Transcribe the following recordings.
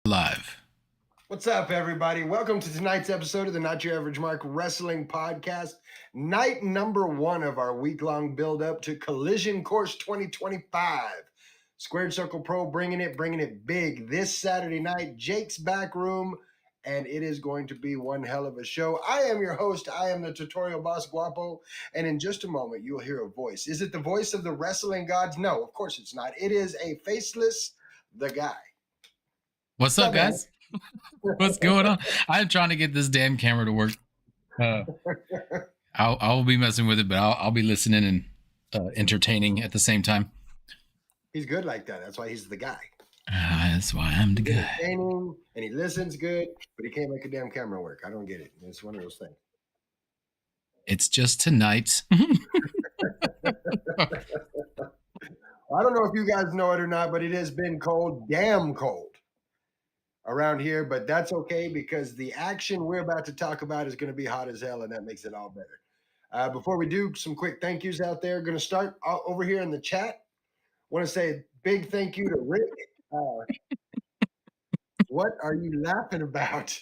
Live. What's up, everybody? Welcome to tonight's episode of the Not Your Average Mark Wrestling Podcast. Night number 1 of our week-long build-up to Collision Course 2025. Squared Circle Pro bringing it big this Saturday night. Jake's back room, and it is going to be one hell of a show. I am your host. I am the tutorial boss, Guapo, and in just a moment, you'll hear a voice. Is it the voice of the wrestling gods? No, of course it's not. It is a faceless, the guy. What's up, guys? What's going on? I'm trying to get this damn camera to work. I'll be messing with it, but I'll be listening and entertaining at the same time. He's good like that. That's why he's the guy. That's why I'm the guy. And he listens good, but he can't make a damn camera work. I don't get it. It's one of those things. It's just tonight. I don't know if you guys know it or not, but it has been cold, damn cold around here, but that's okay because the action we're about to talk about is going to be hot as hell, and that makes it all better. Before we do, some quick thank yous out there. Going to start over here in the chat. Want to say a big thank you to Rick. What are you laughing about?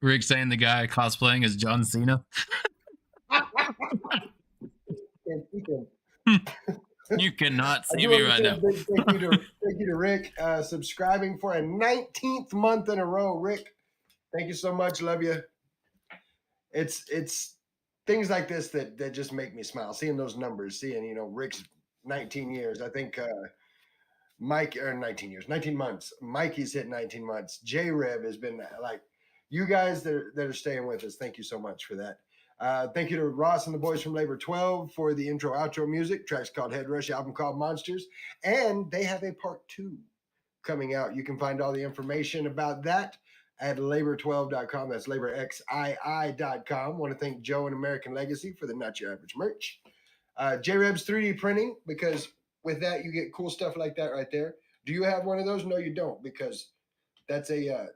Rick saying the guy cosplaying as John Cena. You cannot see me right now. Thank you to Rick subscribing for a 19th month in a row. Rick, thank you so much. Love you. It's things like this that just make me smile. Seeing those numbers, seeing Rick's 19 years. I think Mike 19 months. Mikey's hit 19 months. J-Reb has been like you guys that are staying with us. Thank you so much for that. Thank you to Ross and the boys from Labor 12 for the intro outro music. Track's called Head Rush, album called Monsters, and they have a part 2 coming out. You can find all the information about that at labor12.com. That's laborxii.com. Want to thank Joe and American Legacy for the Not Your Average merch. J-Reb's 3D printing, because with that you get cool stuff like that right there. Do you have one of those? No, you don't, because that's a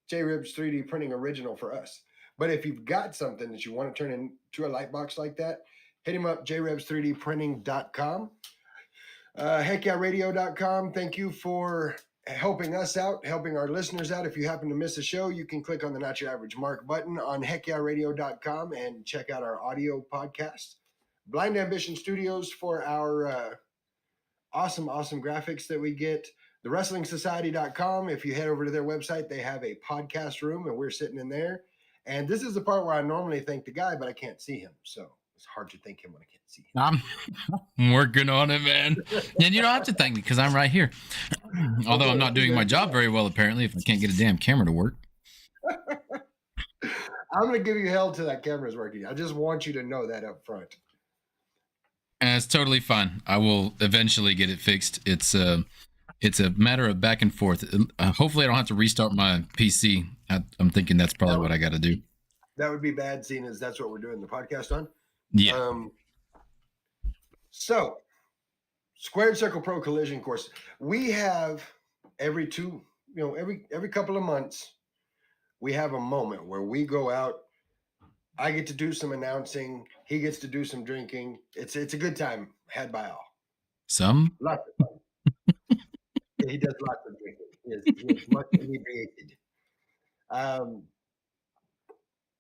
J-Reb's 3D printing original for us. But if you've got something that you want to turn into a light box like that, hit him up, jrebs3dprinting.com. HeckYeahRadio.com. Thank you for helping us out, helping our listeners out. If you happen to miss a show, you can click on the Not Your Average Mark button on HeckYeahRadio.com and check out our audio podcast. Blind Ambition Studios for our awesome graphics that we get. TheWrestlingSociety.com. If you head over to their website, they have a podcast room, and we're sitting in there. And this is the part where I normally thank the guy, but I can't see him. So it's hard to thank him when I can't see him. I'm working on it, man. And you don't have to thank me because I'm right here. Although I'm not doing my job very well, apparently, if I can't get a damn camera to work. I'm going to give you hell till that camera's working. I just want you to know that up front. And it's totally fine. I will eventually get it fixed. It's a matter of back and forth. Hopefully I don't have to restart my PC. I'm thinking that's probably what I got to do. That would be bad, seeing as that's what we're doing the podcast on. Yeah. So, Squared Circle Pro Collision Course. We have every couple of months, we have a moment where we go out. I get to do some announcing. He gets to do some drinking. It's a good time had by all. Lots of fun. He does lots of drinking. He is much inebriated.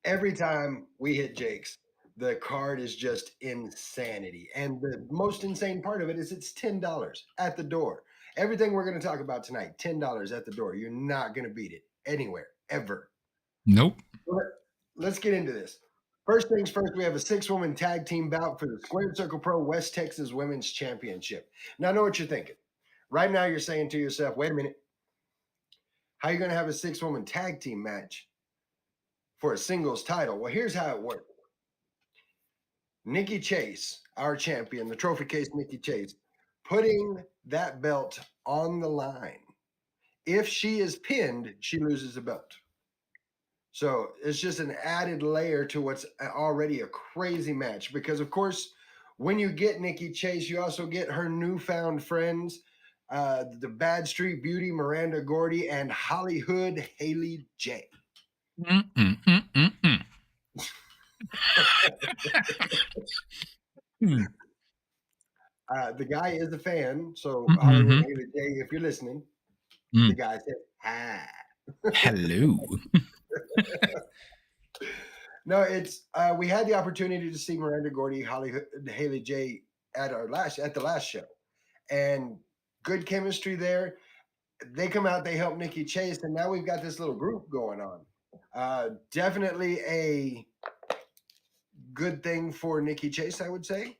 Every time we hit Jake's, the card is just insanity. And the most insane part of it is it's $10 at the door. Everything we're going to talk about tonight, $10 at the door. You're not going to beat it anywhere, ever. Nope. Let's get into this. First things first, we have a 6-woman tag team bout for the Squared Circle Pro West Texas Women's Championship. Now, I know what you're thinking. Right now, you're saying to yourself, wait a minute. How are you going to have a 6-woman tag team match for a singles title? Well, here's how it works. Nikki Chase, our champion, the trophy case Nikki Chase, putting that belt on the line. If she is pinned, she loses the belt. So it's just an added layer to what's already a crazy match. Because, of course, when you get Nikki Chase, you also get her newfound friends, the Bad Street Beauty, Miranda Gordy, and Hollywood Haley J. The guy is a fan, so Hollywood Haley J, if you're listening, the guy said, hi. Hello. No, it's we had the opportunity to see Miranda Gordy, Haley J at the last show, and good chemistry there. They come out, they help Nikki Chase, and now we've got this little group going on. Definitely a good thing for Nikki Chase, I would say.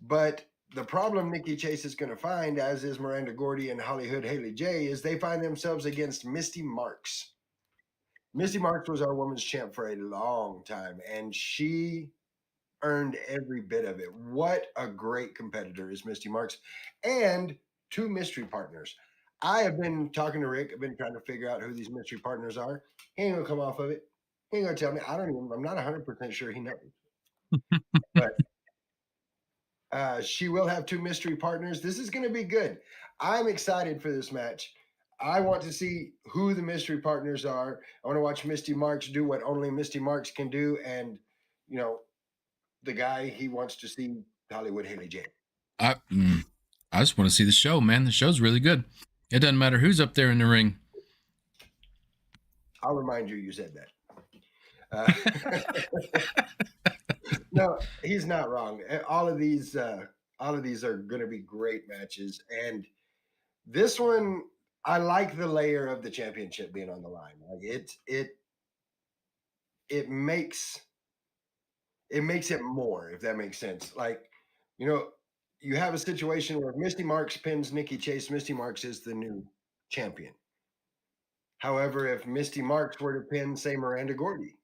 But the problem Nikki Chase is going to find, as is Miranda Gordy and Hollywood Haley J, is they find themselves against Misty Marks. Misty Marks was our women's champ for a long time, and she earned every bit of it. What a great competitor is Misty Marks, and two mystery partners. I have been talking to Rick. I've been trying to figure out who these mystery partners are. He ain't gonna come off of it. He ain't gonna tell me. I don't even. I'm not 100% sure he knows. But she will have two mystery partners. This is going to be good. I'm excited for this match. I want to see who the mystery partners are. I want to watch Misty Marks do what only Misty Marks can do, and you know, the guy he wants to see Hollywood Haley J. I, mm, I just want to see the show, man. The show's really good. It doesn't matter who's up there in the ring. I'll remind you, you said that. No, he's not wrong. All of these are going to be great matches, and this one, I like the layer of the championship being on the line. Like it makes it more, if that makes sense. Like, you know, you have a situation where Misty Marks pins Nikki Chase. Misty Marks is the new champion. However, if Misty Marks were to pin, say, Miranda Gordy,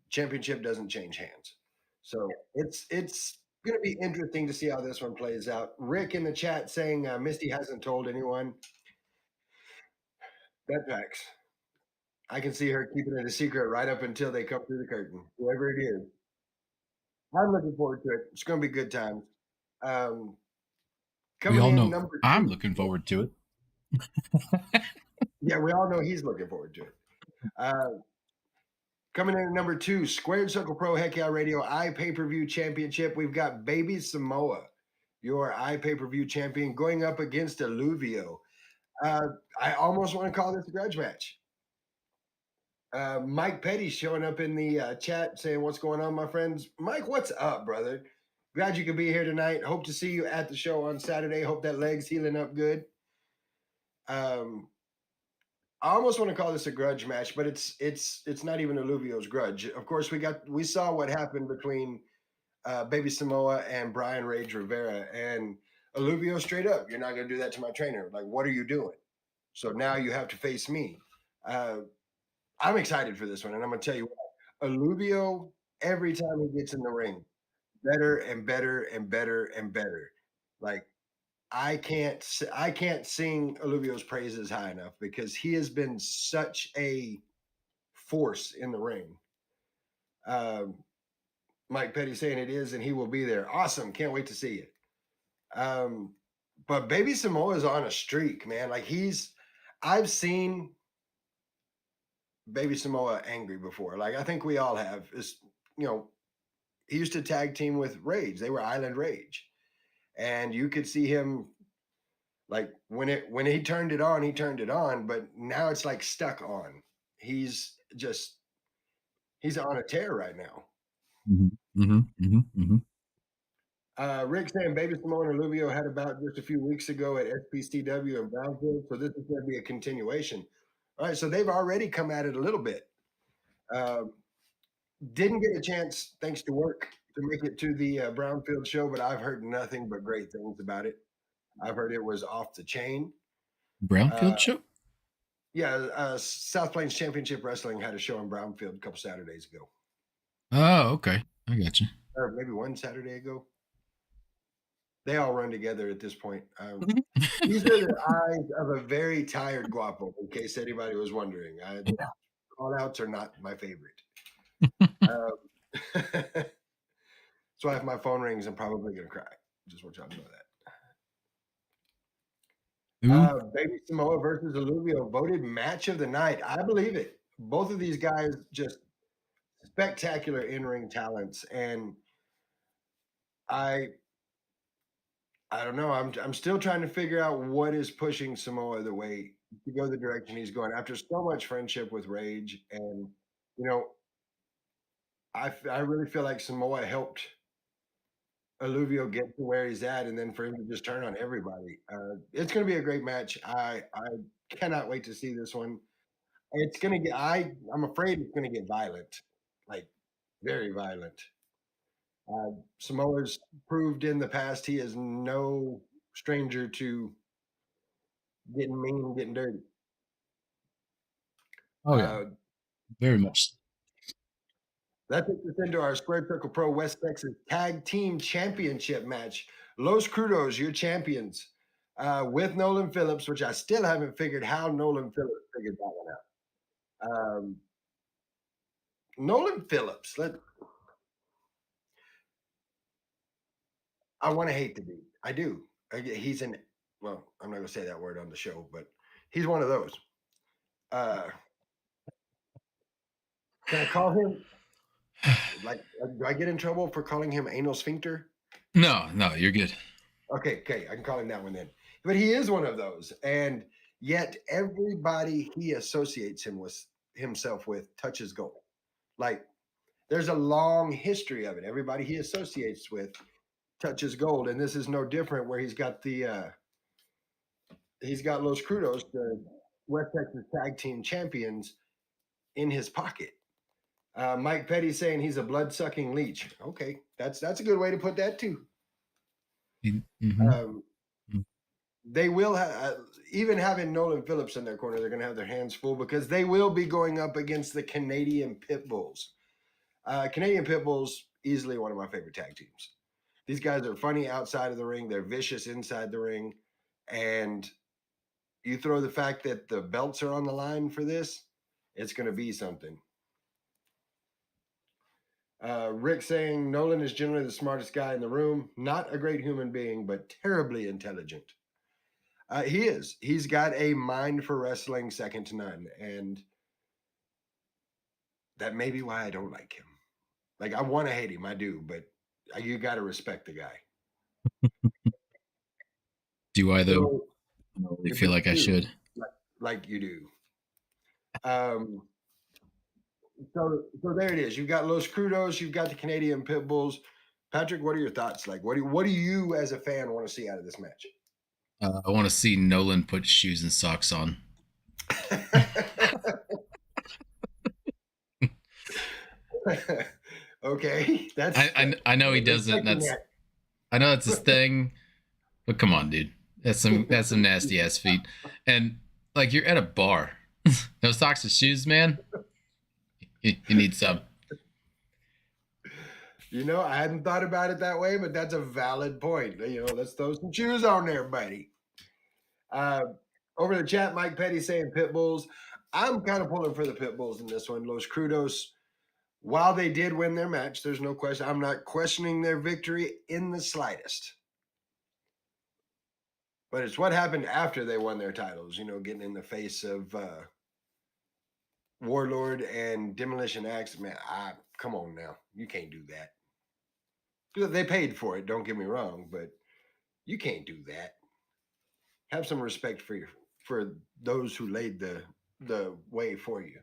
championship doesn't change hands. So it's going to be interesting to see how this one plays out. Rick in the chat saying Misty hasn't told anyone. That facts. I can see her keeping it a secret right up until they come through the curtain, whoever it is. I'm looking forward to it. It's going to be good times. Um, We coming all in know number I'm 2. looking forward to it. Yeah, we all know he's looking forward to it. Coming in at number 2, Squared Circle Pro Heck Yeah Radio iPay-Per-View Championship. We've got Baby Samoa, your iPay-Per-View champion, going up against Alluvio. I almost want to call this a grudge match. Mike Petty showing up in the chat saying, "What's going on, my friends?" Mike, what's up, brother? Glad you could be here tonight. Hope to see you at the show on Saturday. Hope that leg's healing up good. I almost want to call this a grudge match, but it's not even Alluvio's grudge. Of course, we saw what happened between Baby Samoa and Brian Rage Rivera, and Alluvio straight up, "You're not going to do that to my trainer. Like, what are you doing? So now you have to face me." I'm excited for this one, and I'm going to tell you what. Alluvio, every time he gets in the ring, better and better and better and better. Like, I can't sing Alluvio's praises high enough because he has been such a force in the ring. Um, Mike Petty saying it is, and he will be there. Awesome! Can't wait to see it. But Baby Samoa is on a streak, man. Like I've seen Baby Samoa angry before. Like I think we all have. Is he used to tag team with Rage. They were Island Rage, and you could see him like when he turned it on, he turned it on. But now it's like stuck on. He's on a tear right now. Mm-hmm, mm-hmm, mm-hmm, mm-hmm. Rick saying Baby Samoa and Alluvio had about just a few weeks ago at SPCW in Brownfield, so this is going to be a continuation. All right, so they've already come at it a little bit. Didn't get a chance, thanks to work, to make it to the Brownfield show, but I've heard nothing but great things about it. I've heard it was off the chain. Brownfield show? Yeah, South Plains Championship Wrestling had a show in Brownfield a couple Saturdays ago. Oh, okay. I got you. Or maybe one Saturday ago. They all run together at this point. These are the eyes of a very tired Guapo, in case anybody was wondering. Call outs are not my favorite. So if my phone rings, I'm probably going to cry. Just want y'all to know that. Baby Samoa versus Alluvio voted match of the night. I believe it. Both of these guys just spectacular in-ring talents, and I don't know. I'm still trying to figure out what is pushing Samoa the way to go the direction he's going after so much friendship with Rage. And, you know, I really feel like Samoa helped Alluvio get to where he's at, and then for him to just turn on everybody. It's going to be a great match. I cannot wait to see this one. It's going to get. I'm afraid it's going to get violent, like very violent. Samoa's proved in the past he is no stranger to getting mean, getting dirty. Oh yeah, Uh, very much. that takes us into our Square Circle Pro West Texas Tag Team Championship match. Los Crudos, your champions, with Nolan Phillips, which I still haven't figured how Nolan Phillips figured that one out. Nolan Phillips, I want to hate the dude. I do. He's an, well, I'm not going to say that word on the show, but he's one of those. Uh, can I call him, like, do I get in trouble for calling him anal sphincter? No, you're good. Okay, I can call him that one then. But he is one of those, and yet everybody he associates himself with touches gold. Like there's a long history of it. Everybody he associates with touches gold, and this is no different. Where he's got Los Crudos, the West Texas Tag Team Champions, in his pocket. Mike Petty saying he's a blood sucking leech. Okay, that's a good way to put that too. Mm-hmm. Um, they will have, even having Nolan Phillips in their corner, they're going to have their hands full because they will be going up against the Canadian Pit Bulls. Canadian Pit Bulls, easily one of my favorite tag teams. These guys are funny outside of the ring, they're vicious inside the ring, and you throw the fact that the belts are on the line for this, it's going to be something. Rick saying Nolan is generally the smartest guy in the room. Not a great human being, but terribly intelligent. He is. He's got a mind for wrestling second to none, and that may be why I don't like him. Like I want to hate him, I do, but you got to respect the guy. Do I though? So I don't really feel like I should. like you do. So there it is. You've got Los Crudos, you've got the Canadian Pit Bulls. Patrick, what are your thoughts? Like, what do you as a fan want to see out of this match? I want to see Nolan put shoes and socks on. Okay, that's. I know he doesn't. I know that's his thing, but come on, dude. That's some nasty ass feet. And like you're at a bar, no socks and shoes, man. You need some. You know, I hadn't thought about it that way, but that's a valid point. You know, let's throw some shoes on there, buddy. Over the chat, Mike Petty saying pit bulls. I'm kind of pulling for the pit bulls in this one. Los Crudos, while they did win their match, there's no question. I'm not questioning their victory in the slightest. But it's what happened after they won their titles, you know, getting in the face of Warlord and Demolition Axe. Man, come on now. You can't do that. They paid for it, don't get me wrong, but you can't do that. Have some respect for those who laid the way for you.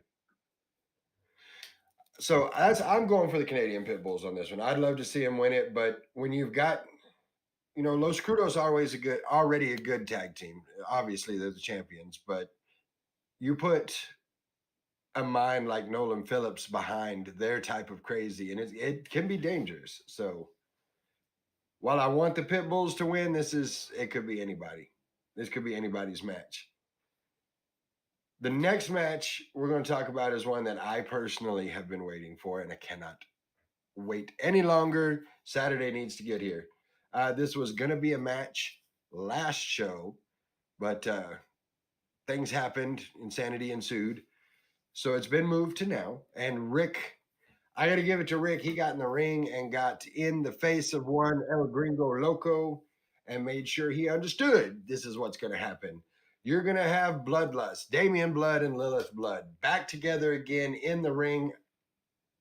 So I'm going for the Canadian Pit Bulls on this one. I'd love to see them win it, but when you've got, you know, Los Crudos already a good tag team. Obviously, they're the champions, but you put a mind like Nolan Phillips behind their type of crazy, and it can be dangerous. So while I want the Pit Bulls to win, it could be anybody. This could be anybody's match. The next match we're going to talk about is one that I personally have been waiting for, and I cannot wait any longer. Saturday needs to get here. This was going to be a match last show, but things happened, insanity ensued. So it's been moved to now. And Rick, I got to give it to Rick. He got in the ring and got in the face of one El Gringo Loco and made sure he understood this is what's going to happen. You're going to have Bloodlust, Damian Blood and Lilith Blood back together again in the ring.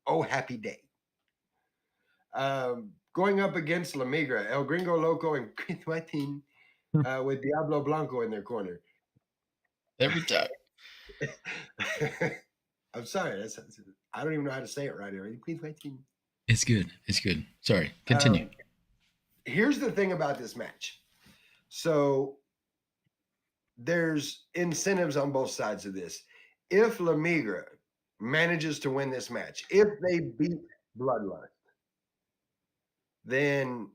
Oh, happy day. Going up against La Migra, El Gringo Loco and Chris Martin with Diablo Blanco in their corner. Every time. I'm sorry. I don't even know how to say it right here. Please wait. It's good. It's good. Sorry. Continue. Here's the thing about this match. So there's incentives on both sides of this. If La Migra manages to win this match, if they beat Bloodlust, then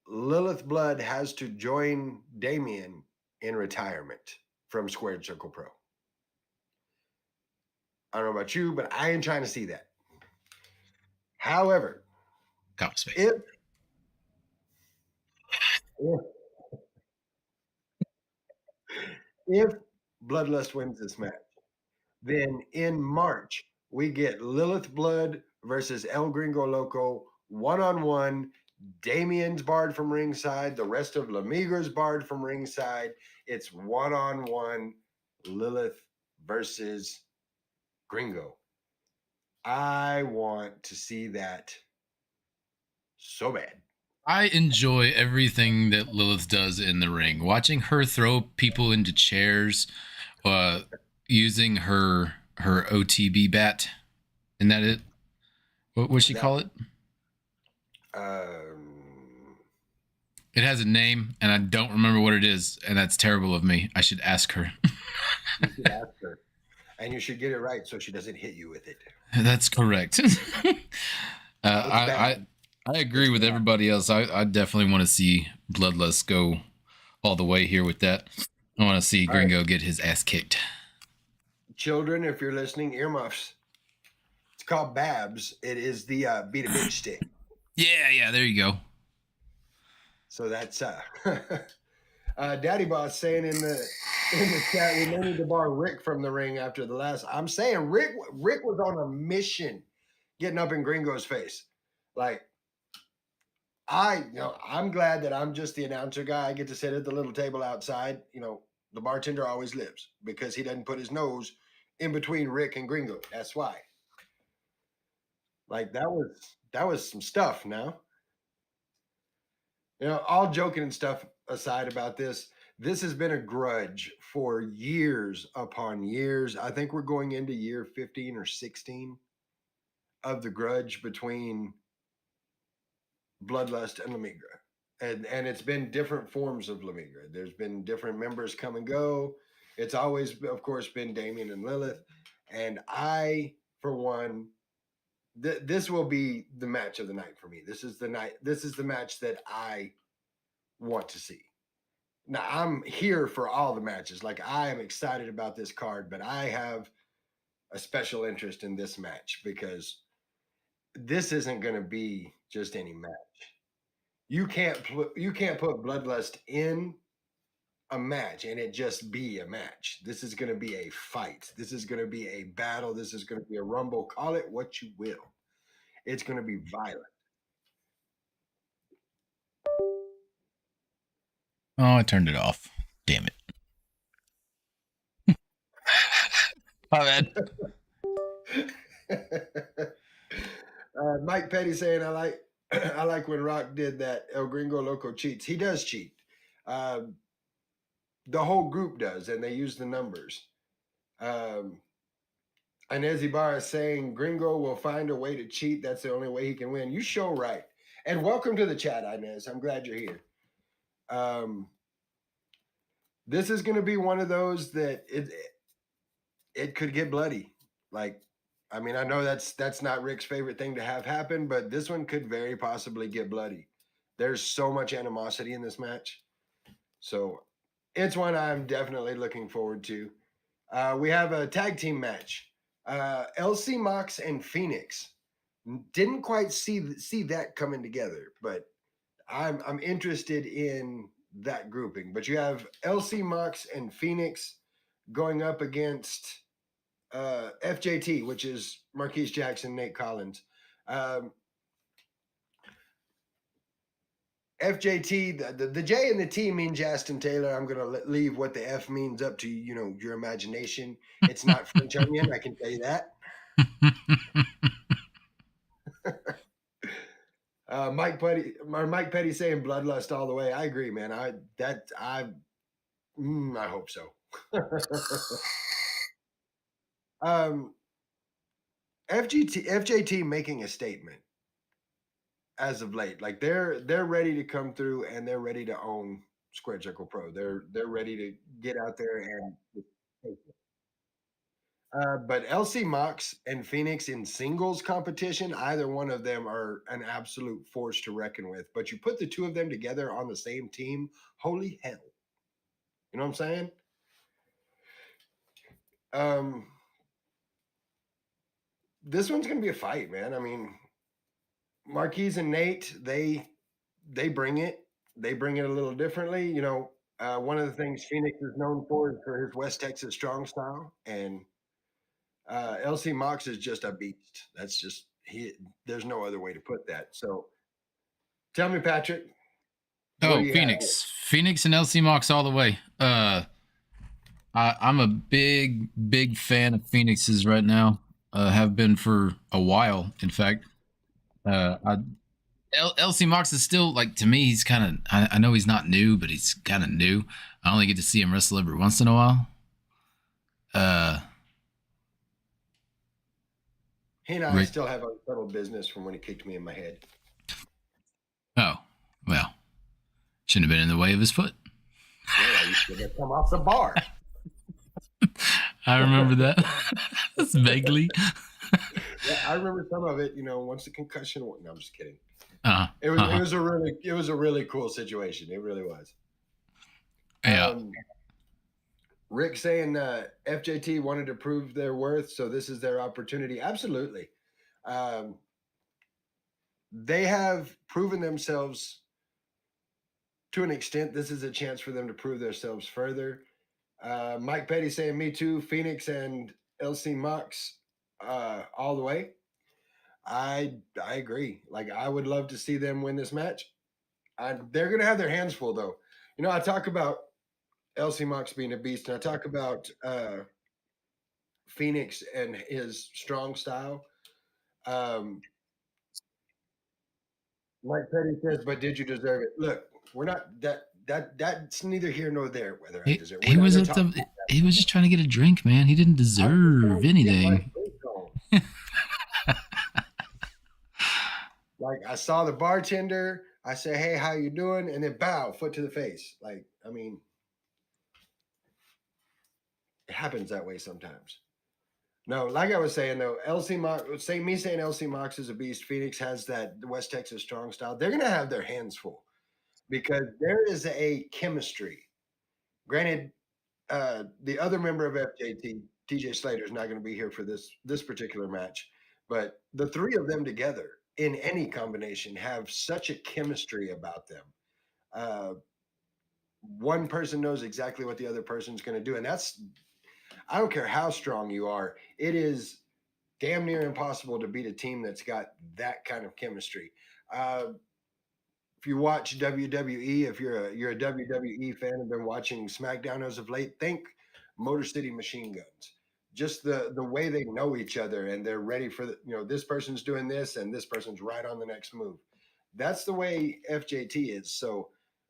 Lilith Blood has to join Damien in retirement from Squared Circle Pro. I don't know about you, but I ain't trying to see that. However, if Bloodlust wins this match, then in March we get Lilith Blood versus El Gringo Loco one-on-one. Damien's barred from ringside. The rest of La Migra's barred from ringside. It's one-on-one Lilith versus Gringo. I want to see that so bad. I enjoy everything that Lilith does in the ring. Watching her throw people into chairs, using her OTB bat. Isn't that it? What would she call it? It has a name, and I don't remember what it is, and that's terrible of me. I should ask her. You should ask her. And you should get it right so she doesn't hit you with it. That's correct. I agree with everybody else. I definitely want to see Bloodlust go all the way here with that. I want to see Gringo get his ass kicked. Children, if you're listening, earmuffs. It's called Babs. It is the beat a bitch stick. Yeah, there you go. So that's Daddy Boss saying in the chat, we may need to bar Rick from the ring after the last. I'm saying Rick was on a mission getting up in Gringo's face. Like, I'm glad that I'm just the announcer guy. I get to sit at the little table outside. The bartender always lives because he doesn't put his nose in between Rick and Gringo. That's why. Like, that was some stuff now. All joking and stuff aside about this has been a grudge for years upon years. I think we're going into year 15 or 16 of the grudge between Bloodlust and La Migra. And it's been different forms of La Migra. There's been different members come and go. It's always, of course, been Damien and Lilith. And I, for one, this will be the match of the night for me. This is the match that I want to see. Now, I'm here for all the matches. Like, I am excited about this card, but I have a special interest in this match because this isn't going to be just any match. You can't put Bloodlust in a match and it just be a match. This is going to be a fight. This is going to be a battle. This is going to be a rumble. Call it what you will. It's going to be violent. Oh, I turned it off. Damn it. My bad. Mike Petty saying, I like when Rock did that. El Gringo Loco cheats. He does cheat. The whole group does, and they use the numbers. Inez Ibarra saying Gringo will find a way to cheat. That's the only way he can win. You show right. And welcome to the chat, Inez. I'm glad you're here. This is going to be one of those that it could get bloody. Like, I mean, I know that's not Rick's favorite thing to have happen, but this one could very possibly get bloody. There's so much animosity in this match. So it's one I'm definitely looking forward to. We have a tag team match. LC Mox and Phoenix. Didn't quite see that coming together, but I'm interested in that grouping. But you have LC Mox and Phoenix going up against FJT, which is Marquise Jackson, Nate Collins. FJT, the J and the T mean Justin Taylor. I'm going to leave what the F means up to, your imagination. It's not French onion, I can tell you that. Mike Petty saying Bloodlust all the way. I agree, man. I hope so. um, FJT making a statement as of late. Like they're ready to come through and they're ready to own Square Circle Pro. They're ready to get out there and but LC Mox and Phoenix in singles competition, either one of them are an absolute force to reckon with. But you put the two of them together on the same team, holy hell. You know what I'm saying? Um, this one's gonna be a fight, man. I mean, Marquise and Nate, they bring it. They bring it a little differently. You know, one of the things Phoenix is known for is for his West Texas strong style, and LC Mox is just a beast. That's just he. There's no other way to put that. So, tell me, Patrick, what do Oh, you have? Phoenix and LC Mox all the way. I'm a big fan of Phoenix's right now. Have been for a while, in fact. I LC Mox is still like, to me. He's kind of. I know he's not new, but he's kind of new. I only get to see him wrestle every once in a while. Uh, He and I Rick. still have unsettled business from when he kicked me in my head. Oh, well, shouldn't have been in the way of his foot. Yeah, I used to come off the bar. I remember that. That's vaguely. Yeah, I remember some of it. You know, once the concussion. No, I'm just kidding. Uh, It was a really cool situation. It really was. yeah. Rick saying FJT wanted to prove their worth, so this is their opportunity. Absolutely. Um, they have proven themselves to an extent. This is a chance for them to prove themselves further. Mike Petty saying, me too, Phoenix and LC Mox all the way. I agree. Like, I would love to see them win this match. They're going to have their hands full, though. You know, I talk about LC Mox being a beast, and I talk about Phoenix and his strong style. Mike Petty says, "But did you deserve it?" Look, we're not that's neither here nor there. Whether I deserve, He we're not was going at to talk. the. He was just trying to get a drink, man. He didn't I'm just trying deserve to get my anything. drink on. Like, I saw the bartender. I say, "Hey, how you doing?" And then bow, foot to the face. Like, I mean, it happens that way sometimes. No, like I was saying though, LC Mox, me saying LC Mox is a beast. Phoenix has that West Texas strong style. They're gonna have their hands full because there is a chemistry. Granted, the other member of FJT, TJ Slater, is not going to be here for this particular match, but the three of them together in any combination have such a chemistry about them. Uh, one person knows exactly what the other person's going to do, and that's, I don't care how strong you are, it is damn near impossible to beat a team that's got that kind of chemistry. If you watch WWE, if you're a WWE fan and been watching SmackDown as of late, think Motor City Machine Guns. Just the way they know each other and they're ready for this person's doing this and this person's right on the next move. That's the way FJT is. So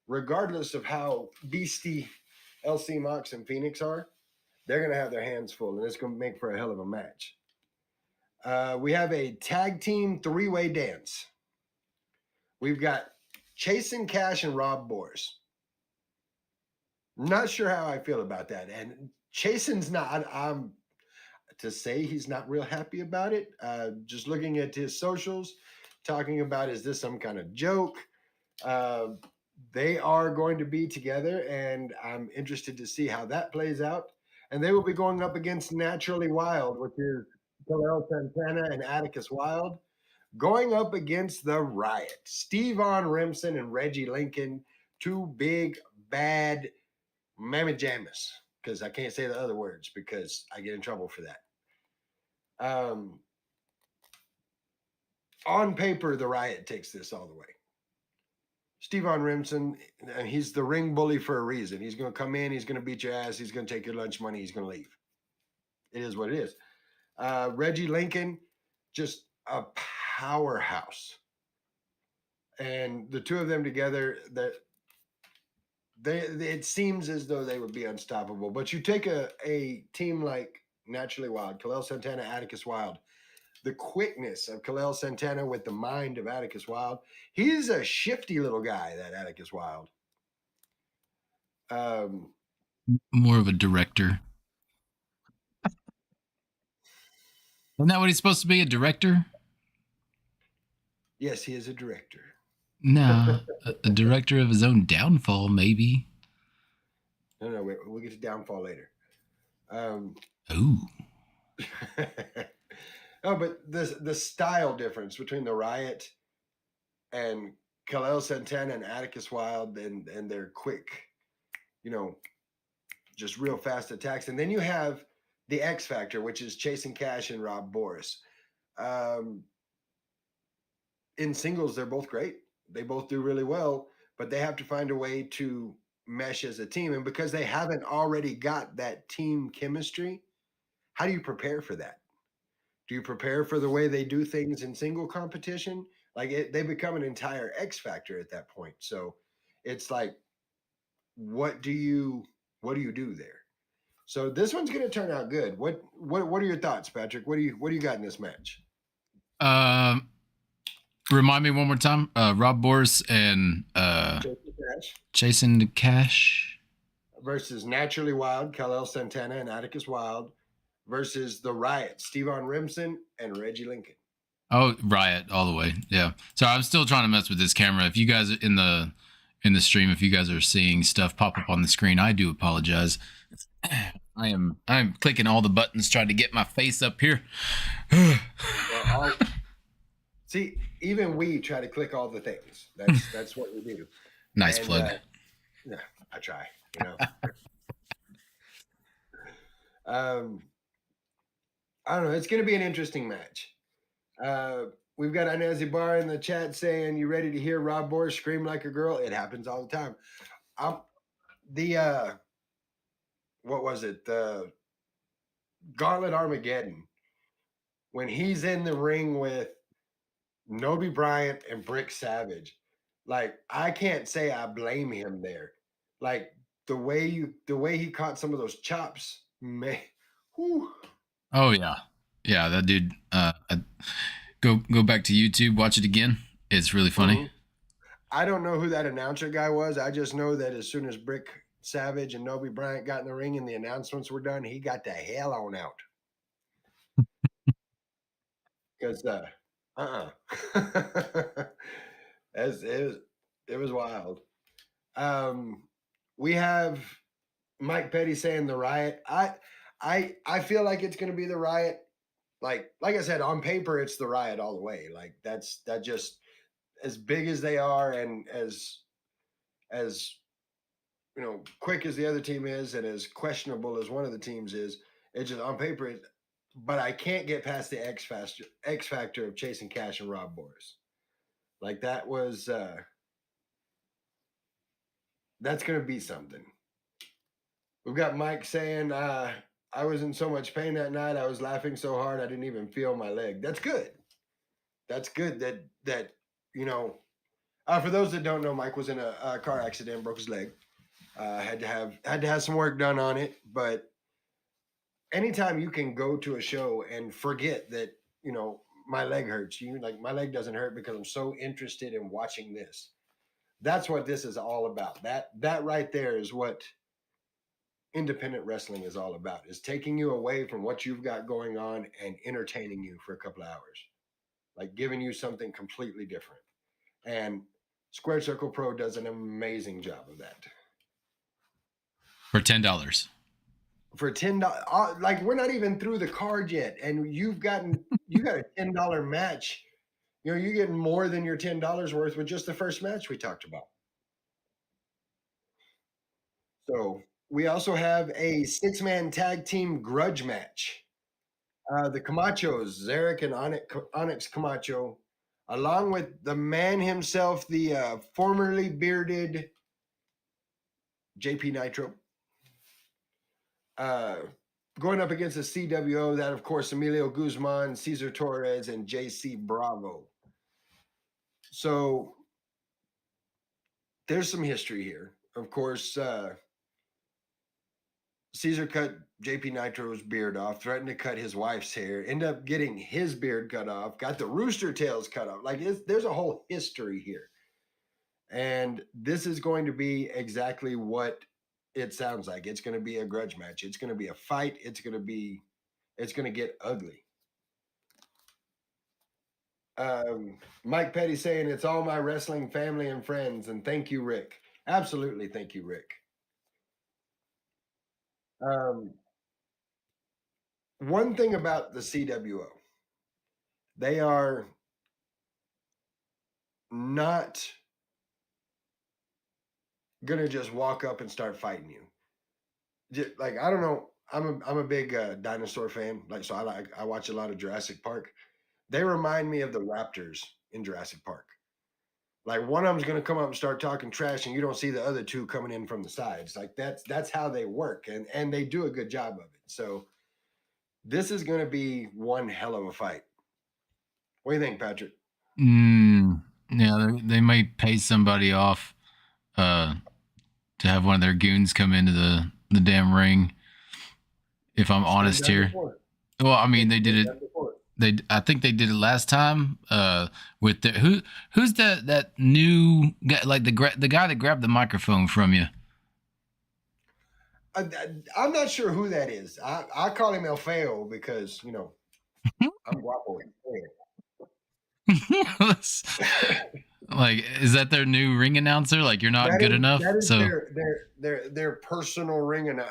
regardless of how beastie LC Mox and Phoenix are, they're gonna have their hands full and it's gonna make for a hell of a match. We have a tag team three-way dance. We've got Chasing Cash and Rob Boris. Not sure how I feel about that. And Chasing's not, I'm to say he's not real happy about it. Just looking at his socials, talking about, is this some kind of joke? They are going to be together, and I'm interested to see how that plays out. And they will be going up against Naturally Wild, which is Khalil Santana and Atticus Wild, going up against the Riot. Steve-On Remsen and Reggie Lincoln, two big, bad mammy jammas, because I can't say the other words because I get in trouble for that. On paper, the Riot takes this all the way. Steve-On Remsen, he's the ring bully for a reason. He's going to come in, he's going to beat your ass, he's going to take your lunch money, he's going to leave. It is what it is. Reggie Lincoln, just a powerhouse. And the two of them together, it seems as though they would be unstoppable. But you take a team like Naturally Wild, Kalel Santana, Atticus Wild, the quickness of Kalel Santana with the mind of Atticus Wild. He's a shifty little guy, that Atticus Wild. More of a director. Isn't that what he's supposed to be? A director? Yes, he is a director. No, a director of his own downfall, maybe. No, wait, we'll get to downfall later. Ooh. No, but the style difference between the Riot and Kalel Santana and Atticus Wild and their quick, just real fast attacks. And then you have the X Factor, which is Chasing Cash and Rob Boris. In singles, they're both great. They both do really well, but they have to find a way to mesh as a team. And because they haven't already got that team chemistry, how do you prepare for that? Do you prepare for the way they do things in single competition? They become an entire X Factor at that point. So it's like, what do you do there? So this one's going to turn out good. What are your thoughts, Patrick? What do you got in this match? Remind me one more time. Rob Boris and Chasing Cash versus Naturally Wild, Kalel Santana and Atticus Wild versus the Riot, Stevan Rimson and Reggie Lincoln. Oh, Riot all the way. Yeah. So I'm still trying to mess with this camera. If you guys in the stream, if you guys are seeing stuff pop up on the screen, I do apologize. I'm clicking all the buttons trying to get my face up here. See, even we try to click all the things. That's what we do. Nice plug. Yeah, I try. I don't know. It's going to be an interesting match. We've got Inez Ibarra in the chat saying, "You ready to hear Rob Boris scream like a girl?" It happens all the time. What was it? The Gauntlet Armageddon. When he's in the ring with Noby Bryant and Brick Savage, like, I can't say I blame him there. Like, the way he caught some of those chops, man. Whew. Oh yeah, that dude. Go back to YouTube, watch it again. It's really funny. Mm-hmm. I don't know who that announcer guy was. I just know that as soon as Brick Savage and Noby Bryant got in the ring and the announcements were done, he got the hell on out. Because it was wild. We have Mike Petty saying the Riot. I feel like it's going to be the Riot. Like I said, on paper, it's the Riot all the way. Like that just, as big as they are and as quick as the other team is and as questionable as one of the teams is, it's just on paper. But I can't get past the X factor of Chasing Cash and Rob Boris. Like that was that's going to be something. We've got Mike saying, I was in so much pain that night. I was laughing so hard I didn't even feel my leg. That's good. That's good that for those that don't know, Mike was in a car accident, broke his leg. Had to have some work done on it. But anytime you can go to a show and forget that, my leg hurts, my leg doesn't hurt because I'm so interested in watching this. That's what this is all about. That right there is what independent wrestling is all about, is taking you away from what you've got going on and entertaining you for a couple of hours, like giving you something completely different. And Squared Circle Pro does an amazing job of that. For $10. For $10, like, we're not even through the card yet, and you got a $10 match. You're getting more than your $10 worth with just the first match we talked about. So we also have a 6-man tag team grudge match. The Camachos, Zarek and Onyx Camacho, along with the man himself, the formerly bearded JP Nitro, going up against the CWO, that, of course, Emilio Guzman, Cesar Torres, and JC Bravo. So there's some history here. of course, Caesar cut JP Nitro's beard off, threatened to cut his wife's hair, ended up getting his beard cut off, got the rooster tails cut off. Like there's a whole history here. And this is going to be exactly what it sounds like. It's going to be a grudge match. It's going to be a fight. It's going to get ugly. Mike Petty saying it's all my wrestling family and friends. And thank you, Rick. Absolutely. Thank you, Rick. One thing about the CWO, they are not gonna just walk up and start fighting you. Like I don't know, I'm a big dinosaur fan. Like so, I watch a lot of Jurassic Park. They remind me of the Raptors in Jurassic Park. Like one of them's gonna come up and start talking trash, and you don't see the other two coming in from the sides. Like that's how they work, and they do a good job of it. So this is gonna be one hell of a fight. What do you think, Patrick? Yeah, they might pay somebody off to have one of their goons come into the damn ring. If I'm honest here. Before. Well, I mean, they did it. I think they did it last time. With who's that new guy, like the guy that grabbed the microphone from you? I'm not sure who that is. I call him El Feo because I'm guapo. Like, is that their new ring announcer? Like, you're not good enough. That is their personal ring, and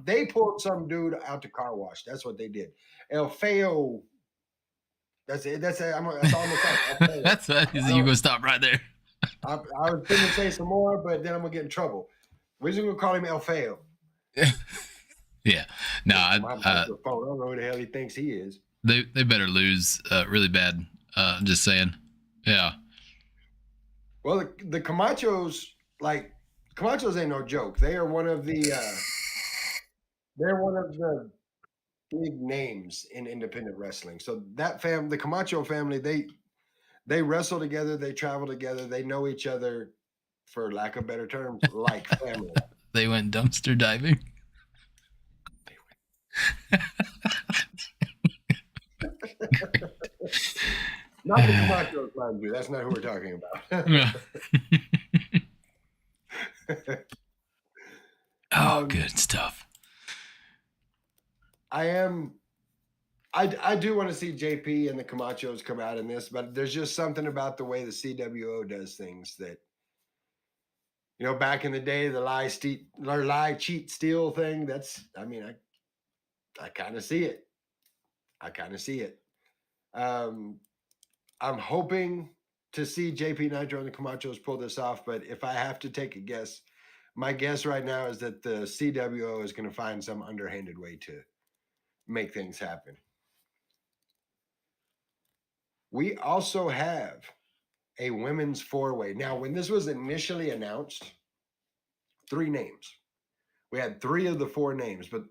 they pulled some dude out to car wash. That's what they did. El Feo. That's it. That's all I'm gonna say. That's you gonna stop right there. I was going to say some more, but then I'm gonna get in trouble. We're just gonna call him El Feo. Yeah. No, I don't know who the hell he thinks he is. They better lose really bad. I'm just saying. Yeah. Well, the Camachos, Camachos ain't no joke. They are one of the big names in independent wrestling. So the Camacho family, they wrestle together, they travel together, they know each other, for lack of better terms, like family. They went dumpster diving. Not the Camachos, mind you. That's not who we're talking about. Good stuff. I do want to see JP and the Camachos come out in this, but there's just something about the way the CWO does things that, back in the day, the lie, cheat, steal thing. I kind of see it. I'm hoping to see JP Nitro and the Camachos pull this off, but if I have to take a guess, my guess right now is that the CWO is going to find some underhanded way to make things happen. We also have a women's four-way. Now, when this was initially announced, 3 names. We had 3 of the 4 names, but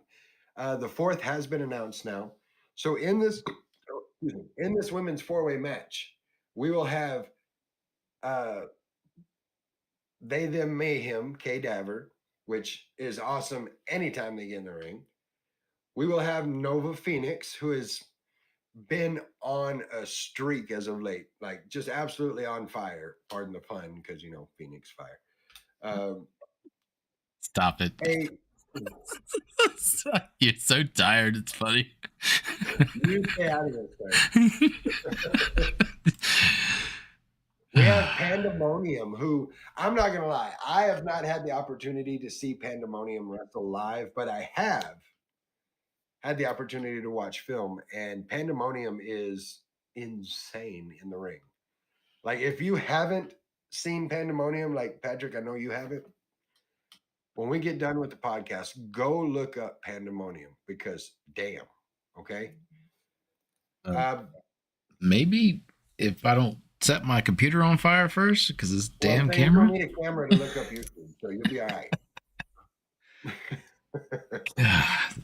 the 4th has been announced now. So in this women's four-way match, we will have They Them Mayhem, K-Daver, which is awesome anytime they get in the ring. We will have Nova Phoenix, who has been on a streak as of late, like just absolutely on fire. Pardon the pun, because Phoenix fire. Stop it. You're so tired. It's funny. You stay out of this, We have Pandemonium, who I'm not gonna lie, I have not had the opportunity to see Pandemonium wrestle live, but I have had the opportunity to watch film, and Pandemonium is insane in the ring. Like, if you haven't seen Pandemonium, like Patrick, I know you haven't. When we get done with the podcast, go look up Pandemonium, because damn, okay? Maybe if I don't set my computer on fire first, because this damn camera. You don't need a camera to look up YouTube, so you'll be all right.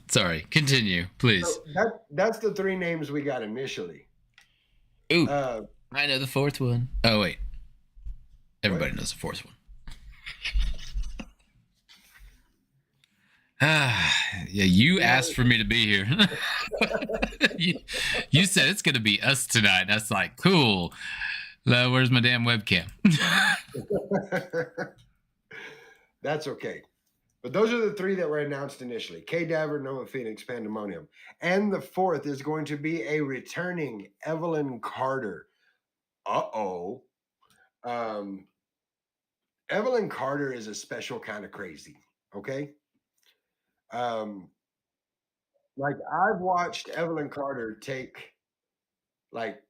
Sorry, continue, please. So that's the 3 names we got initially. Ooh, I know the 4th one. Oh wait, everybody knows the 4th one. Yeah, you asked for me to be here. you, you said it's going to be us tonight. That's like, cool. Where's my damn webcam? That's okay. But those are the three that were announced initially: K-Daver, Noah Phoenix, Pandemonium. And the fourth is going to be a returning Evelyn Carter. Uh-oh. Um, Evelyn Carter is a special kind of crazy, okay? Um, like I've watched Evelyn Carter take like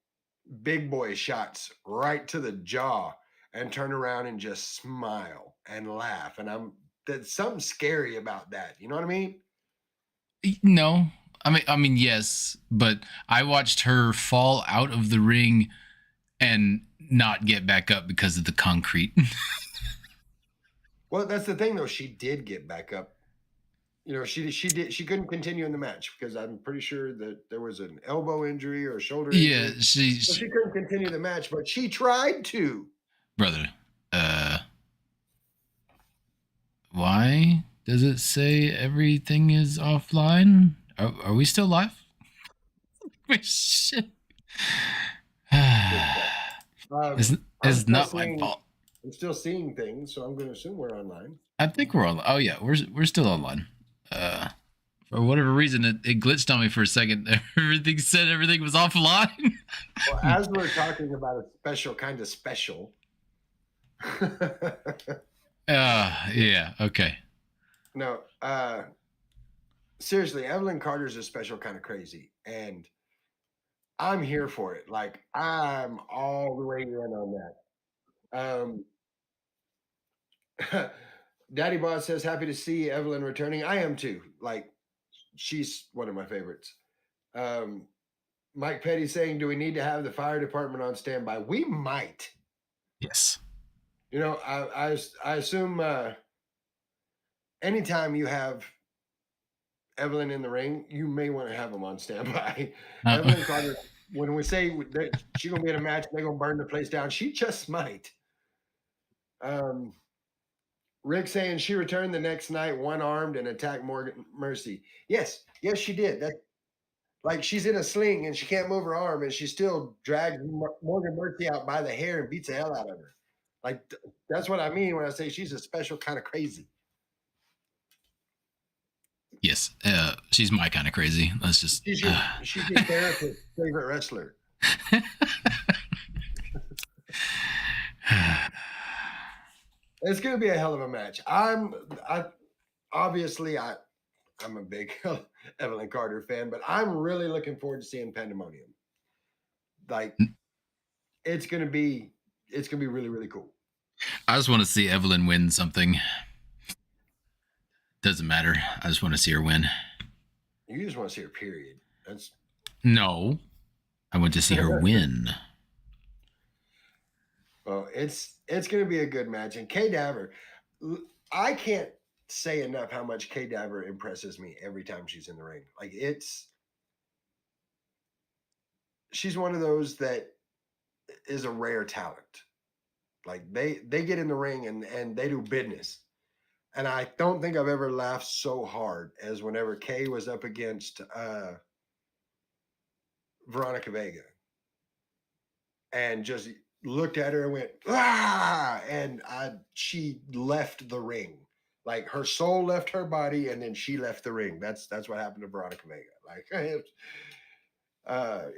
big boy shots right to the jaw and turn around and just smile and laugh. And there's something scary about that. You know what I mean? No. I mean, yes, but I watched her fall out of the ring and not get back up because of the concrete. Well, that's the thing though. She did get back up. You know, she couldn't continue in the match because I'm pretty sure that there was an elbow injury or a shoulder Yeah, injury. So she she couldn't continue the match, but she tried to. brother. Why does it say everything is offline? Are we still live? Shit. it's, I'm it's still not my seeing fault. I'm still seeing things, so I'm going to assume we're online. I think we're on. Oh yeah, we're still online. For whatever reason, it glitched on me for a second. Everything said everything was offline. Well, as we're talking about a special kind of special. Yeah, okay. No, seriously, Evelyn Carter's a special kind of crazy, and I'm here for it. Like I'm all the way in on that. Daddy Boss says, happy to see Evelyn returning. I am too. Like, she's one of my favorites. Um, Mike Petty saying, do we need to have the fire department on standby? We might. Yes. You know, I assume anytime you have Evelyn in the ring, you may want to have them on standby. Evelyn Carter, when we say that she's going to be in a match, they're going to burn the place down, she just might. Rick saying she returned the next night one armed and attacked Morgan Mercy. Yes, she did. That like she's in a sling and she can't move her arm and she still drags Morgan Mercy out by the hair and beats the hell out of her. Like that's what I mean when I say she's a special kind of crazy. Yes, she's my kind of crazy. Let's just. She's your therapist's favorite wrestler. It's going to be a hell of a match. I'm a big Evelyn Carter fan, but I'm really looking forward to seeing Pandemonium. Like it's gonna be really, really cool. I just want to see Evelyn win something. Doesn't matter. I just want to see her win. You just want to see her, period. That's no. I want to see her win. Well, it's gonna be a good match. And K-Daver, I can't say enough how much K-Daver impresses me every time she's in the ring. Like she's one of those that is a rare talent. Like they get in the ring and they do business. And I don't think I've ever laughed so hard as whenever Kay was up against Veronica Vega and just looked at her and went, ah, and she left the ring. Like her soul left her body and then she left the ring. That's what happened to Veronica Vega. Like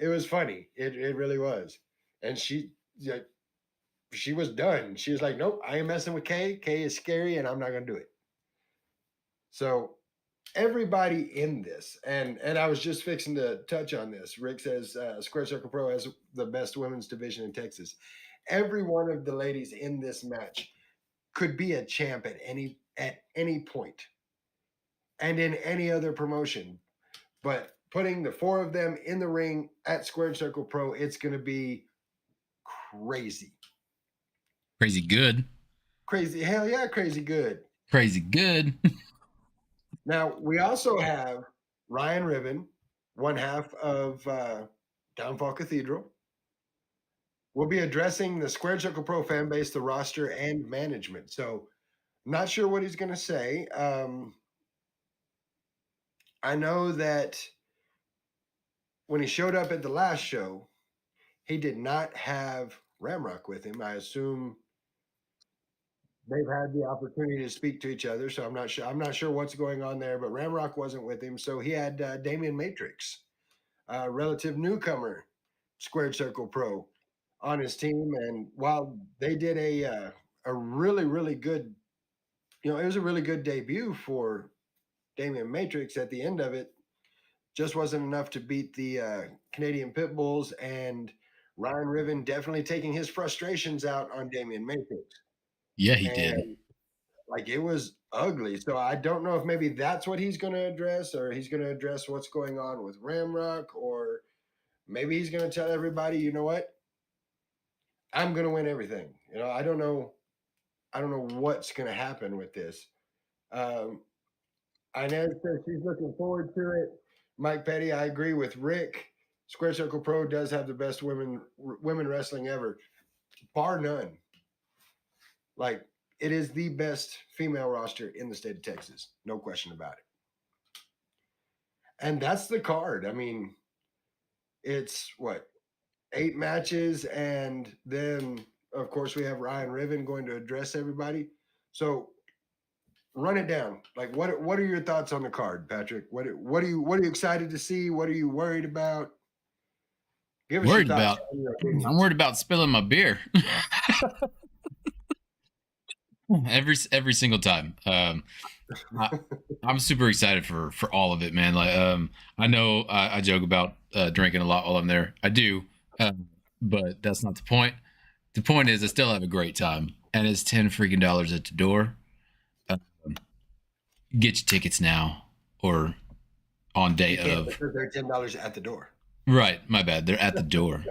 it was funny. It really was. And she was done. She was like, nope, I ain't messing with Kay. Kay is scary and I'm not gonna do it. So everybody in this, and I was just fixing to touch on this. Rick says Square Circle Pro has the best women's division in Texas. Every one of the ladies in this match could be a champ at any point and in any other promotion. But putting the four of them in the ring at Square Circle Pro, it's going to be crazy. Crazy good. Crazy. Hell yeah, crazy good. Crazy good. Now, we also have Ryan Riven, one half of Downfall Cathedral. We'll be addressing the Square Circle Pro fan base, the roster, and management. So, not sure what he's going to say. I know that when he showed up at the last show, he did not have Ramrock with him. I assume they've had the opportunity to speak to each other, so I'm not sure. I'm not sure what's going on there. But Ramrock wasn't with him, so he had Damian Matrix, a relative newcomer, Squared Circle Pro, on his team. And while they did a really really good, it was a really good debut for Damian Matrix. At the end of it, just wasn't enough to beat the Canadian Pit Bulls, and Ryan Riven definitely taking his frustrations out on Damian Matrix. Yeah, he did. And like it was ugly. So I don't know if maybe that's what he's going to address, or he's going to address what's going on with Ramrock, or maybe he's going to tell everybody, you know what, I'm going to win everything. I don't know. I don't know what's going to happen with this. Um, Inez says she's looking forward to it. Mike Petty, I agree with Rick. Square Circle Pro does have the best women wrestling ever, bar none. Like it is the best female roster in the state of Texas, no question about it. And that's the card. I mean, it's what, 8 matches, and then of course we have Ryan Riven going to address everybody. So run it down. Like what are your thoughts on the card, Patrick? What are you excited to see? What are you worried about? Give us Worried your thoughts. about? I'm worried about spilling my beer. every single time. I'm super excited for all of it, man. Like, I know I joke about drinking a lot while I'm there. I do, but that's not the point. The point is, I still have a great time, and it's $10 freaking at the door. Get your tickets now, or on day of. Because they're $10 at the door. Right, my bad. They're at the door.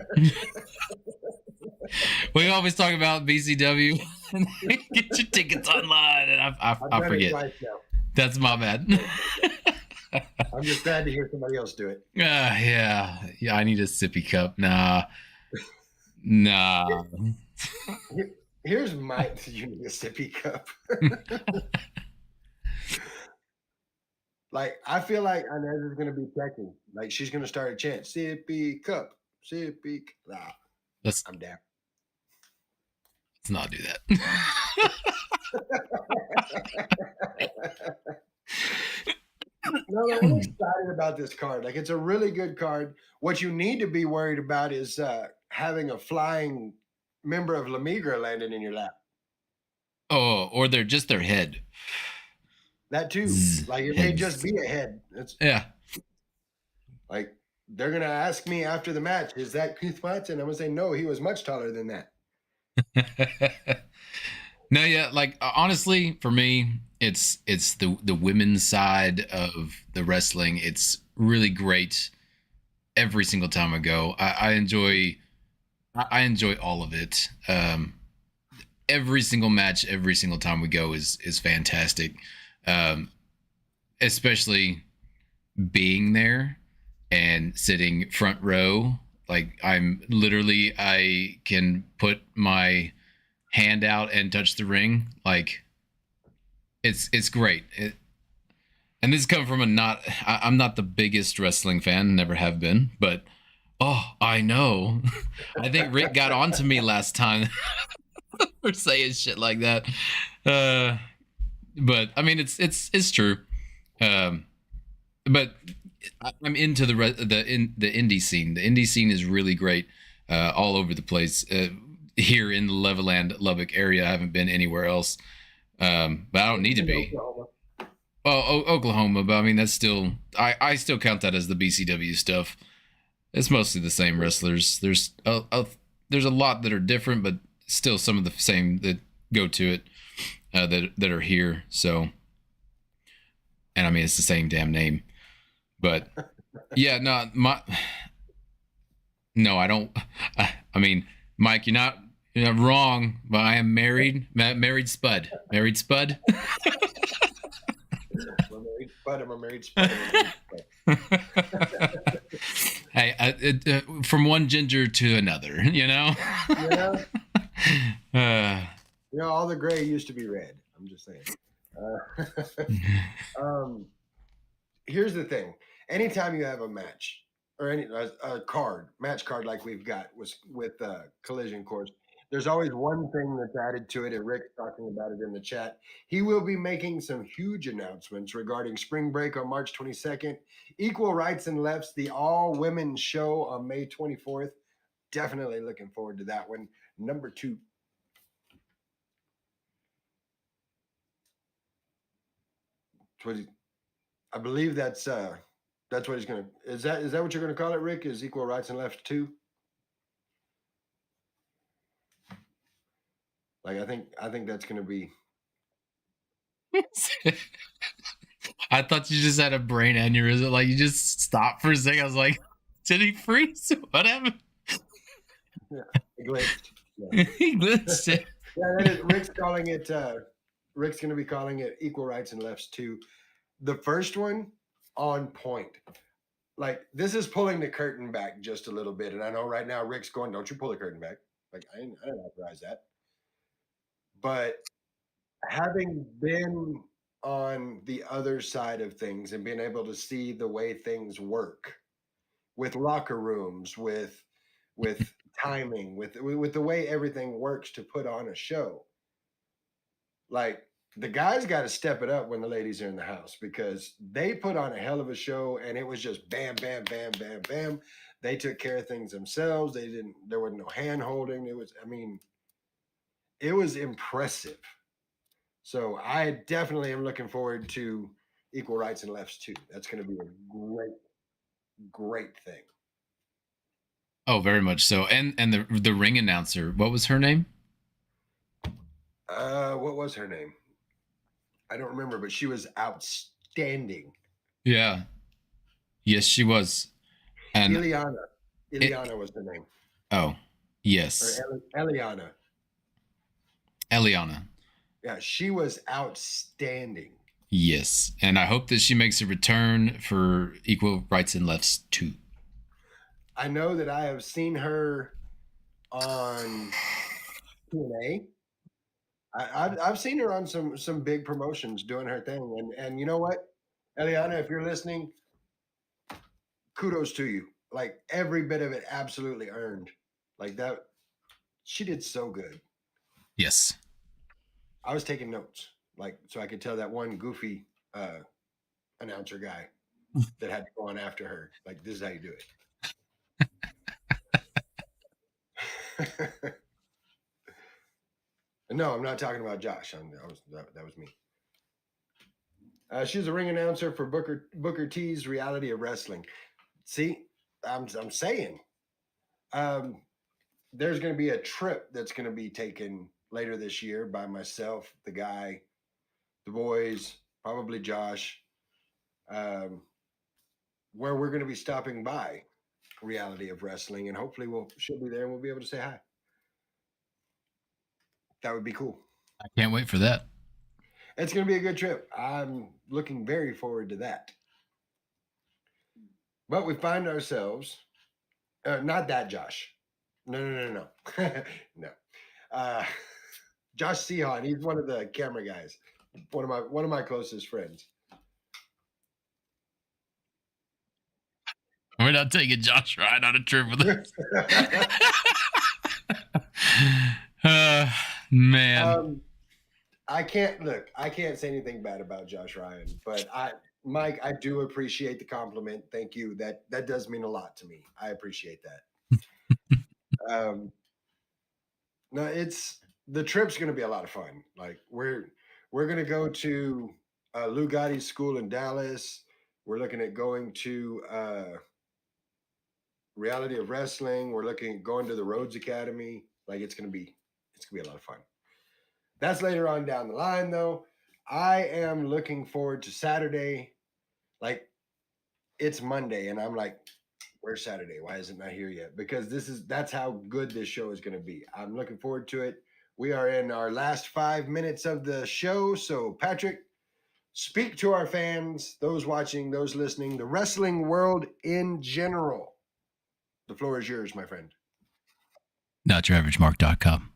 We always talk about BCW. Get your tickets online, and I forget. That's my bad. I'm just glad to hear somebody else do it. Yeah. I need a sippy cup. Nah. Here's my. You need a sippy cup. Like I feel like Inez is going to be checking. Like she's going to start a chant, sippy cup, sippy. Nah, I'm down. Let's not do that. No, I'm excited about this card. Like it's a really good card. What you need to be worried about is having a flying member of La Migra landing in your lap. Oh, or they're just their head. That too. Like it may just be a head. Yeah. Like they're gonna ask me after the match, is that Keith Watson? I'm gonna say no, he was much taller than that. No, yeah, like honestly, for me, it's the women's side of the wrestling. It's really great every single time I go. I enjoy all of it. Every single match, every single time we go is fantastic. Especially being there and sitting front row. Like I can put my hand out and touch the ring. Like it's great. And this comes from I'm not the biggest wrestling fan, never have been, but I know. I think Rick got on to me last time for saying shit like that. But I mean, it's true. But I'm into the indie scene. The indie scene is really great, all over the place. Here in the Levelland, Lubbock area, I haven't been anywhere else, but I don't need to be. Oklahoma, but I mean that's still I still count that as the BCW stuff. It's mostly the same wrestlers. There's a lot that are different, but still some of the same that go to it that are here. So, and I mean it's the same damn name, but yeah, no, I don't. I mean, Mike, you're not wrong, but I am married. Married Spud. Married Spud. I'm a married Spud. Hey, from one ginger to another, Yeah. All the gray used to be red. I'm just saying. here's the thing. Anytime you have a match or any a card, match card like we've got with Collision Course, there's always one thing that's added to it, and Rick's talking about it in the chat. He will be making some huge announcements regarding Spring Break on March 22nd, Equal Rights and Lefts, the all-women show on May 24th. Definitely looking forward to that one. Number 2. I believe that's what he's gonna. Is that what you're gonna call it, Rick? Is Equal Rights and Left 2? Like I think that's gonna be. I thought you just had a brain aneurysm. Like you just stopped for a second. I was like, did he freeze? What happened? Yeah, glitched. Yeah. He glitched it. Yeah, that is, Rick's calling it. Rick's gonna be calling it Equal Rights and Lefts 2. The first one on point. Like this is pulling the curtain back just a little bit, and I know right now Rick's going, "Don't you pull the curtain back?" Like I didn't authorize that. But having been on the other side of things and being able to see the way things work with locker rooms, with timing, with the way everything works to put on a show, like the guys got to step it up when the ladies are in the house because they put on a hell of a show and it was just bam, bam, bam, bam, bam. They took care of things themselves. There was no hand holding. It was impressive. So I definitely am looking forward to Equal Rights and Lefts 2. That's going to be a great, great thing. Oh, very much so. And the ring announcer, what was her name? What was her name? I don't remember, but she was outstanding. Yeah. Yes, she was. And Ileana was her name. Oh, yes. Or Eliana. Eliana. Yeah, she was outstanding. Yes, and I hope that she makes a return for Equal Rights and Lefts 2. I know that I have seen her on TNA. I've seen her on some big promotions doing her thing, and you know what, Eliana, if you're listening, kudos to you. Like every bit of it, absolutely earned. Like that, she did so good. Yes, I was taking notes, like so I could tell that one goofy announcer guy that had to go on after her. Like this is how you do it. No, I'm not talking about Josh. That was me. She's a ring announcer for Booker T's Reality of Wrestling. See, I'm saying, there's going to be a trip that's going to be taken later this year by myself, the guy, the boys, probably Josh, where we're going to be stopping by Reality of Wrestling, and hopefully she'll be there and we'll be able to say hi. That would be cool. I can't wait for that. It's going to be a good trip. I'm looking very forward to that. But we find ourselves, not that Josh. No. No. Josh Sehan, he's one of the camera guys. One of my closest friends. We're not taking Josh Ryan on a trip with us. Man. I can't say anything bad about Josh Ryan, but Mike, I do appreciate the compliment. Thank you. That does mean a lot to me. I appreciate that. No, the trip's going to be a lot of fun. Like we're going to go to Lou Gotti's school in Dallas. We're looking at going to Reality of Wrestling. We're looking at going to the Rhodes Academy. Like it's going to be a lot of fun. That's later on down the line, though. I am looking forward to Saturday. Like, it's Monday, and I'm like, where's Saturday? Why is it not here yet? Because that's how good this show is going to be. I'm looking forward to it. We are in our last 5 minutes of the show. So, Patrick, speak to our fans, those watching, those listening, the wrestling world in general. The floor is yours, my friend. NotYourAverageMark.com.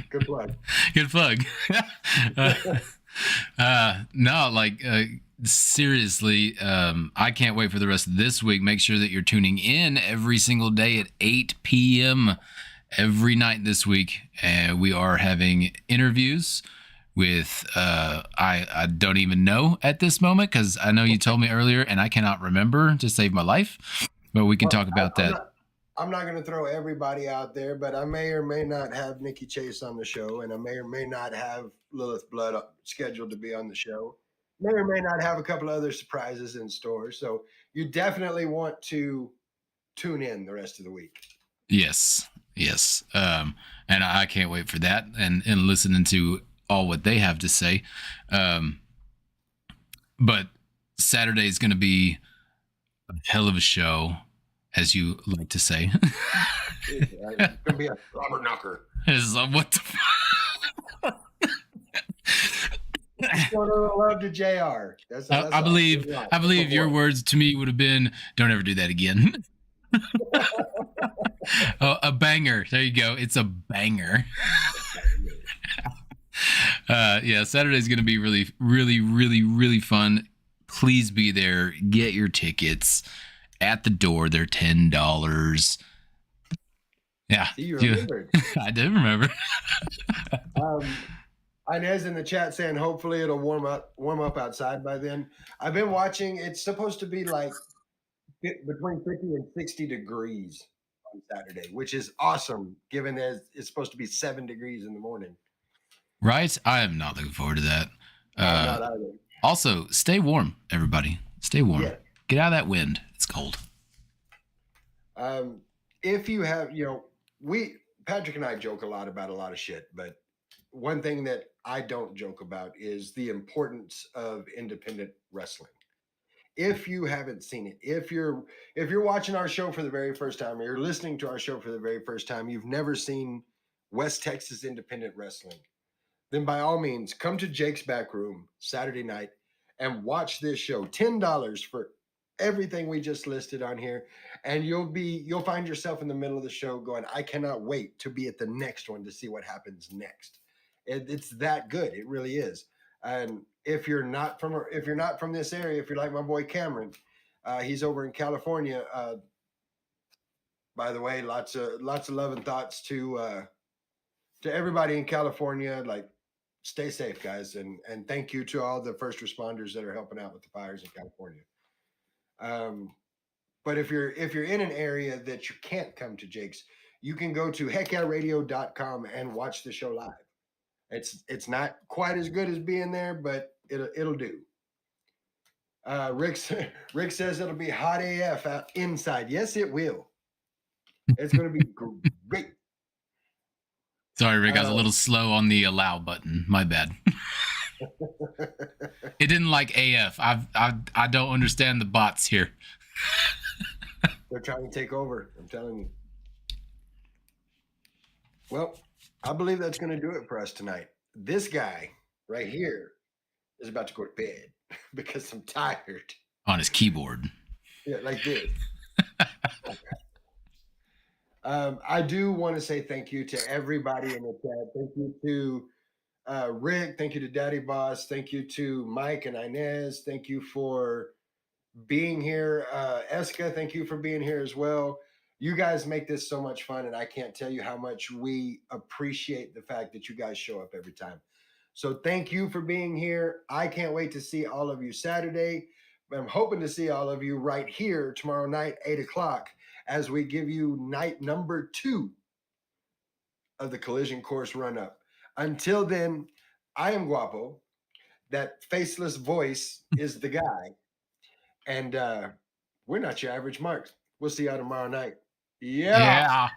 Good plug. Good plug. No, like seriously, I can't wait for the rest of this week. Make sure that you're tuning in every single day at 8 p.m. every night this week. We are having interviews with I don't even know at this moment because I know you told me earlier and I cannot remember to save my life. But we can Well, talk about I'm that. not. I'm not going to throw everybody out there, but I may or may not have Nikki Chase on the show, and I may or may not have Lilith Blood scheduled to be on the show. May or may not have a couple of other surprises in store. So you definitely want to tune in the rest of the week. Yes, yes, and I can't wait for that and listening to all what they have to say. Um, but Saturday is going to be a hell of a show, as you like to say. It's going to be a rubber knocker. What the Showing a little love to Jr. That's I all. believe your words to me would have been, "Don't ever do that again." Oh, a banger. There you go. It's a banger. Yeah, Saturday's going to be really, really, really, really fun. Please be there. Get your tickets at the door. They're $10. Yeah, See, you remembered. I did remember. Inez in the chat saying hopefully it'll warm up outside by then. I've been watching. It's supposed to be like between 50 and 60 degrees on Saturday, which is awesome given that it's supposed to be 7 degrees in the morning. Right? I am not looking forward to that. Not either. Also, stay warm, everybody. Stay warm. Yeah. Get out of that wind. It's cold. If you have, Patrick and I joke a lot about a lot of shit, but one thing that I don't joke about is the importance of independent wrestling. If you haven't seen it, if you're watching our show for the very first time, or you're listening to our show for the very first time, you've never seen West Texas independent wrestling, then by all means come to Jake's Back Room Saturday night and watch this show. $10 for everything we just listed on here, and you'll find yourself in the middle of the show going, I cannot wait to be at the next one to see what happens next. It's that good. It really is. And if you're not from this area, if you're like my boy Cameron, he's over in California. By the way, lots of love and thoughts to everybody in California. Like, stay safe, guys, and thank you to all the first responders that are helping out with the fires in California. But if you're in an area that you can't come to Jake's, you can go to heckyeahradio.com and watch the show live. It's not quite as good as being there, but it'll do. Rick says it'll be hot AF out inside. Yes, it will. It's going to be great. Sorry, Rick. I was a little slow on the allow button. My bad. It didn't like AF. I don't understand the bots here. They're trying to take over. I'm telling you. Well, I believe that's going to do it for us tonight. This guy right here is about to go to bed because I'm tired. On his keyboard. Yeah, like this. I do want to say thank you to everybody in the chat. Thank you to Rick. Thank you to Daddy Boss. Thank you to Mike and Inez. Thank you for being here. Eska, thank you for being here as well. You guys make this so much fun, and I can't tell you how much we appreciate the fact that you guys show up every time. So thank you for being here. I can't wait to see all of you Saturday. I'm hoping to see all of you right here tomorrow night, 8 o'clock, as we give you night number 2 of the Collision Course run-up. Until then, I am Guapo. That faceless voice is the guy. And we're not your average marks. We'll see y'all tomorrow night. Yeah.